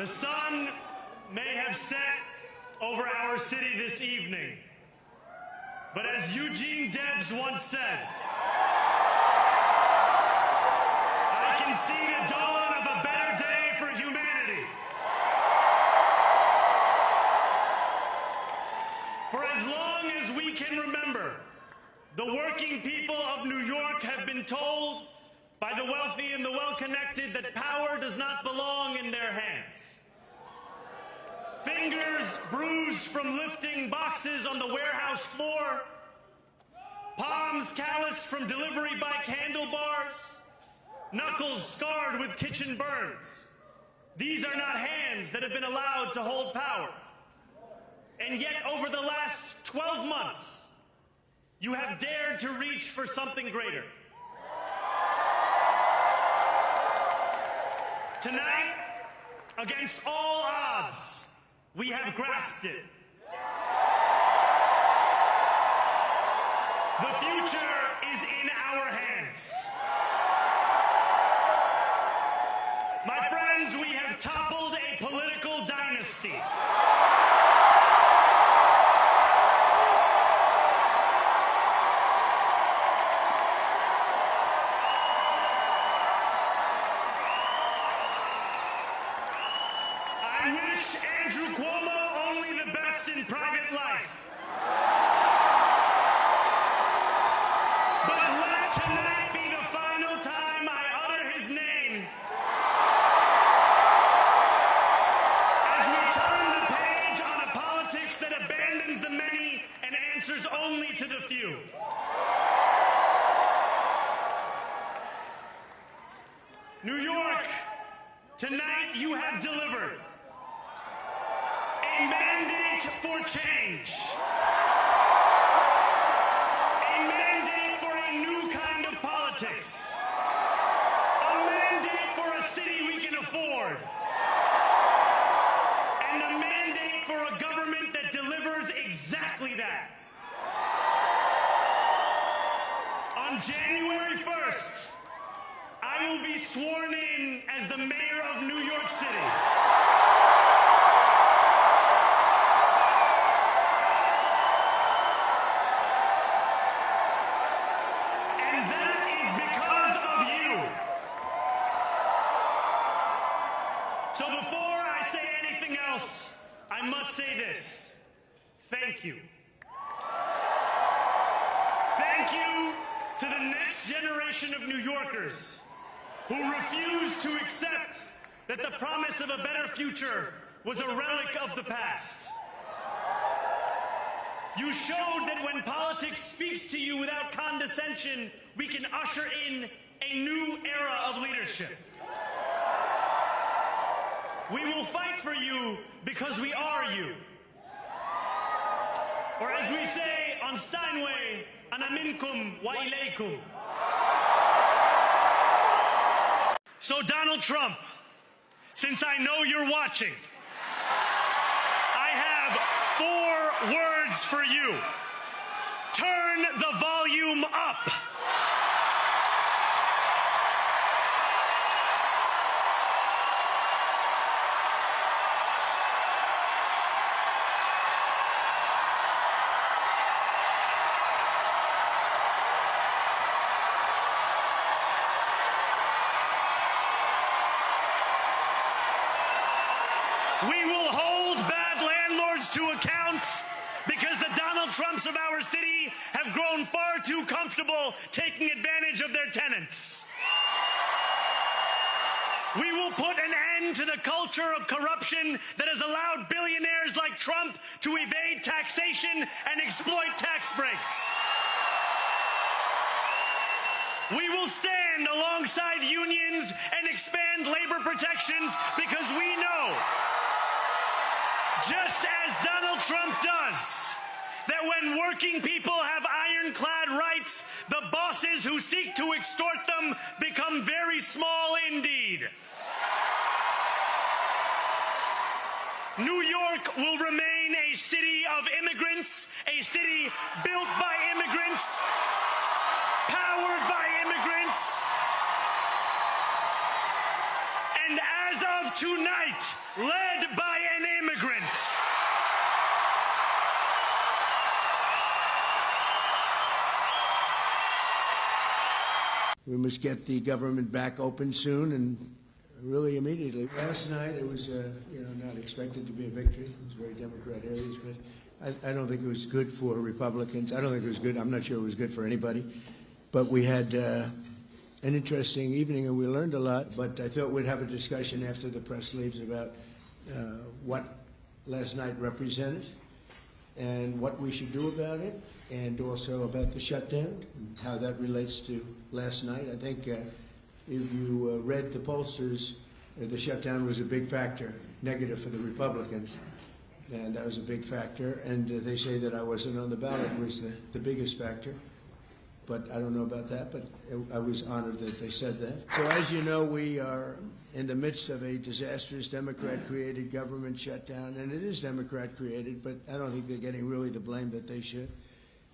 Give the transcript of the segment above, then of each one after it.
The sun may have set over our city this evening, but as Eugene Debs once said, I can see the dawn of a better day for humanity. For as long as we can remember, the working people of New York have been told by the wealthy and the well-connected that power does not belong in their hands. Fingers bruised from lifting boxes on the warehouse floor, palms calloused from delivery bike handlebars, knuckles scarred with kitchen burns. These are not hands that have been allowed to hold power. And yet, over the last 12 months, you have dared to reach for something greater. Tonight, against all odds, we have grasped it. The future is in our hands. My friends, we have toppled a political dynasty. I wish Andrew Cuomo only the best in private life. But let tonight be the final time I utter his name as we turn the page on a politics that abandons the many and answers only to the few. New York, tonight you have delivered a mandate for change. A mandate for a new kind of politics. A mandate for a city we can afford. And a mandate for a government that delivers exactly that. On January 1st, I will be sworn in as the mayor of New York City. And that is because of you. So before I say anything else, I must say this. Thank you. Thank you to the next generation of New Yorkers who refused to accept that the promise of a better future was a relic of the past. You showed that when politics speaks to you without condescension, we can usher in a new era of leadership. We will fight for you because we are you. Or as we say on Steinway, ana minkum wa ilaykum. So Donald Trump, since I know you're watching, I have 4 words for you. Turn the volume up. We will hold bad landlords to account because the Donald Trumps of our city have grown far too comfortable taking advantage of their tenants. We will put an end to the culture of corruption that has allowed billionaires like Trump to evade taxation and exploit tax breaks. We will stand alongside unions and expand labor protections because we know, just as Donald Trump does, that when working people have ironclad rights, the bosses who seek to extort them become very small indeed. New York will remain a city of immigrants, a city built by immigrants, powered by immigrants. And as of tonight, led by an immigrant. We must get the government back open soon and really immediately. Last night it was, not expected to be a victory. It was very Democrat areas, but I don't think it was good for Republicans. I don't think it was good. I'm not sure it was good for anybody. But we had an interesting evening and we learned a lot. But I thought we'd have a discussion after the press leaves about what last night represented and what we should do about it, and also about the shutdown and how that relates to last night. I think if you read the pollsters, the shutdown was a big factor, negative for the Republicans, and that was a big factor. And they say that I wasn't on the ballot was the biggest factor. But I don't know about that, but I was honored that they said that. So as you know, we are in the midst of a disastrous Democrat-created government shutdown, and it is Democrat-created, but I don't think they're getting really the blame that they should.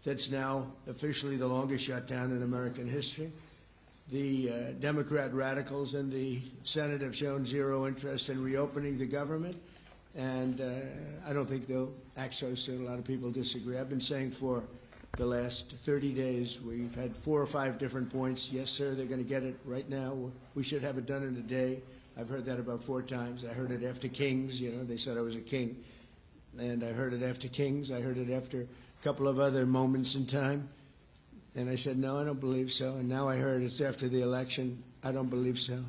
That's now officially the longest shutdown in American history. The Democrat radicals in the Senate have shown zero interest in reopening the government, and I don't think they'll act so soon. A lot of people disagree. I've been saying for the last 30 days, we've had 4 or 5 different points. Yes, sir, they're going to get it right now. We should have it done in a day. I've heard that about 4 times. I heard it after Kings. They said I was a king. And I heard it after Kings. I heard it after a couple of other moments in time. And I said, no, I don't believe so. And now I heard it's after the election. I don't believe so.